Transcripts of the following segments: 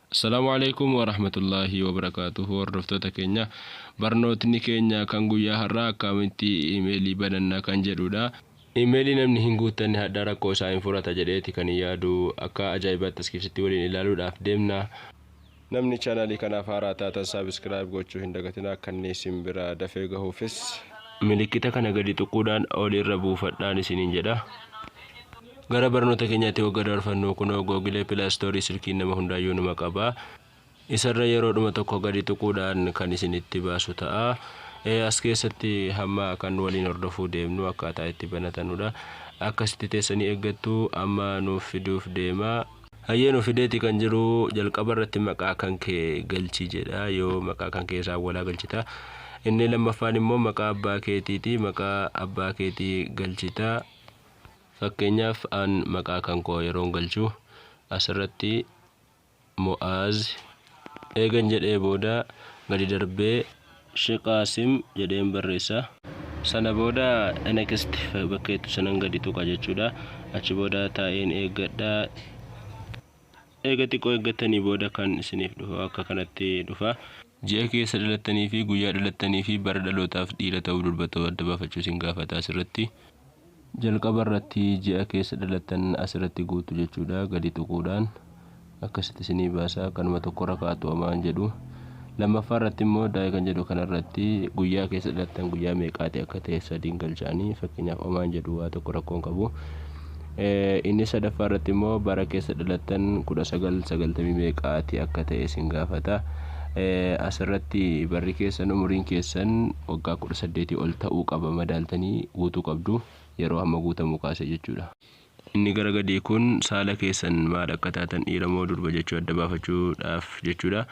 Assalamualaikum warahmatullahi wabarakatuh. Hordoftoota keenya barnootni keenya kan guyyaa har'aa akkamitti iimeelii banannaa kan jedhudha. Iimeelii namni hin guuttanne hadda rakkoo isaa hin furata jedheeti kan yaadu akka ajaa'ibaatti as keessatti waliin ilaaluudhaaf deemna. Namni chaanaalii kanaaf haaraa taatan saabskraayib gochuu hin dagatinaa kanneen isin bira dafee gahuufis milikkita kana gadi tuquudhaan olirra buufadhaan isiniin jedha. Gara barnoota keenyaatti waggaa darfannoo kun Google Play Store silkiin nama hundaayyuu nama qaba. Isarra yeroodhuma tokko gadi tuquudhaan kan isinitti baasu ta'a. As keessatti hamma kan waliin hordofuu deemnu akkaataa itti banatanudha. Akkasitti teessanii eeggattu amma nuuf fiduuf deema. Hayyee nuuf fideeti kan jiru jalqaba irratti maqaa kan kee galchi jedha. Yoo maqaa kan kee isaa walaa galchita. Inni lammaffaan immoo maqaa abbaa keetiiti. Maqaa abbaa keetii galchita. Fakkeenyaaf an maqaa kan koo yeroon galchu asirratti Mu'aaz eegan jedhee booda gadi darbee Shiqaasim jedheen barreessa. Sana booda next bakkeetti sanan gadi tuqa jechuudha. Achi booda taa'een eeggadha. Eega xiqqoo eeggatanii booda kan isiniif dhufu akka kanatti dhufa. Ji'a keessa dhalattanii fi guyyaa dhalattanii fi bara dhalootaaf dhiira ta'uu durbata adda baafachuu isin gaafata asirratti. Jalqaba irratti ji'a keessa dhalattan asirratti guutu jechuudha. Gadi tuquudhaan akkasitti isinii baasa. Kanuma tokko rakaatu amaan jedhu. Lammaffaa irratti immoo daa'ii kan jedhu kanarratti guyyaa keessa dhalattan guyyaa meeqaati akka ta'e sadiin galchaanii fakkeenyaaf amaan jedhu waa tokko rakkoon qabu. Inni sadaffaa irratti immoo bara keessa dhalattan 1990 meeqaati akka ta'e isin gaafata. Asirratti barri keessan umuriin keessan waggaa 18 ol ta'uu qaba madaaltanii guutuu qabdu. Yeroo hamma guutamu kaase jechuudha. Inni gara gadii kun saala keessan maal akka taatan dhiira moo durba jechuu adda baafachuudhaaf jechuudha.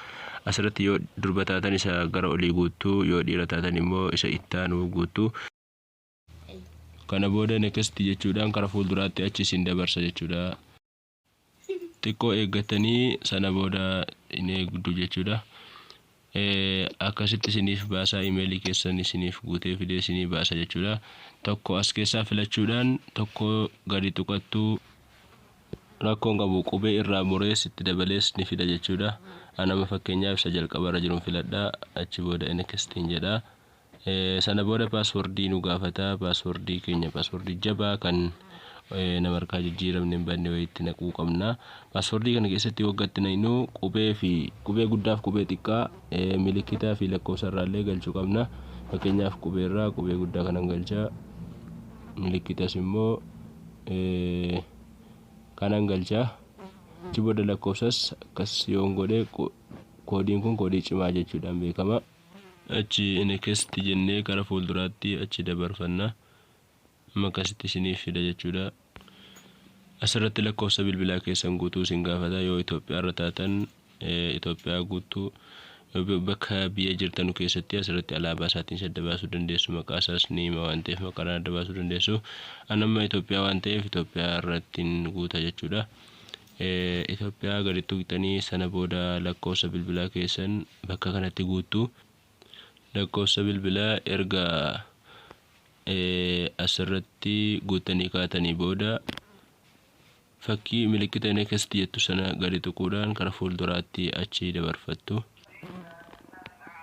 Asirratti yoo durba taatan isa gara olii guuttuu, yoo dhiira taatan immoo isa ittaanu guuttuu. Kana booda next jechuudhaan karaa fuulduraatti achi isin dabarsa jechuudha. Xiqqoo eeggatanii sana booda in eegdu jechuudha. Akkasitti isiniif baasa iimeelii keessan isiniif guutee fidee isinii baasa jechuudha. Tokko as keessaa filachuudhaan tokko gadi tuqattu rakkoon qabu qubee irraa murees itti dabalees ni fida jechuudha. Anama fakkeenyaaf isa jalqabarra jiruun filadha. Achi booda nextiin jedha. Sana booda paaswordii nu gaafata. Paaswordii keenya paaswordii jabaa kan nama harkaa jijjiiramne hin banne wayiitti naquu qabna. Paaswordii kana keessatti waggaatti naqnu qubee guddaaf qubee xiqqaa milikitaa fi lakkoofsa irraallee galchuu qabna. Fakkeenyaaf qubee irraa qubee guddaa kanan galcha. Milikitas immoo kanan galcha. Achi booda lakkoofsas akkas yoon godhe koodiin kun koodii cimaa jechuudhaan beekama. Achi next jennee gara fuulduraatti achi dabarfanna. Akkasitti isiniif fida jechuudha. Asirratti lakkoofsa bilbilaa keessan guutuu isin gaafata. Yoo Itoophiyaa irra taatan Itoophiyaa guutuu, bakka biyya jirtanu keessatti asirratti alaabaa isaatiin adda baasuu dandeessu. Maqaa isaas ni hima waan ta'eef maqaan adda baasuu dandeessu. Anamma Itoophiyaa waan ta'eef Itoophiyaa irratti guuta jechuudha. Itoophiyaa gadi tuqxanii sana booda lakkoofsa bilbilaa keessan bakka kanatti guutuu. Lakkoofsa bilbilaa erga asirratti guutanii kaatanii booda fakkii milikita next jettu sana gadi tuquudhaan karaa fuulduraatti achi dabarfattu.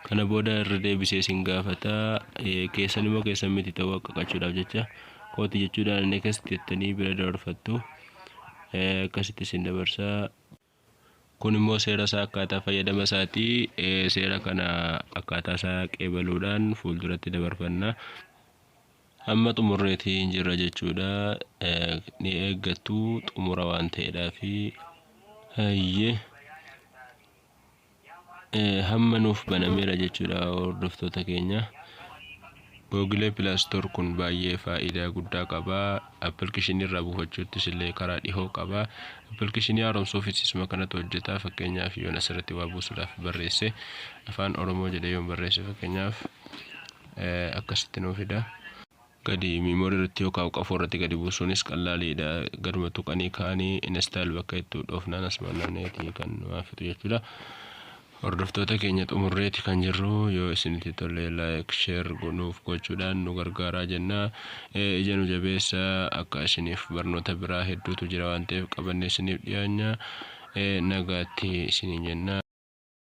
Kana booda irra deebisee isin gaafata. Keessan immoo keessan miti ta'uu akka qachuudhaaf jecha kooti jechuudhaan next jettanii bira dabarfattu. Akkasitti isin dabarsaa. Kun immoo seera isaa akkaataa fayyadama isaatii. Seera kana akkaataa isaa qeebaluudhaan fuulduratti dabarfanna. Amma xumurreetii jirra jechuudha. Ni eeggattu xumura waan ta'eedhaa fi hayyee hamma nuuf banameera jechuudha hordoftoota keenya. Google Play Store kun baay'ee faayidaa guddaa qaba. Appilikeeshinii irraa buufachuuttis illee karaa dhihoo qaba. Appilikeeshinii haaromsuufis isuma kanatu hojjeta. Fakkeenyaaf yoon asirratti waa buusuudhaaf barreesse afaan Oromoo jedhee yoon barreesse fakkeenyaaf akkasitti nuuf fida. Gadi memorii irratti yookaan qafoo irratti gadi buusuunis qallaaliidha. Garuma tuqanii kaanii install bakka itti dhoofnaan asmaanaaneetii kan waan fitu jechuudha. Hordoftoota keenya xumurreeti kan jirru. Yoo isinitti tole like share nuuf gochuudhaan nu gargaaraa jenna. Ija nu jabeessa akka isiniif barnoota biraa hedduutu jira waan ta'eef qabannee isiniif dhiyaanna. nagaatti isiniin jenna.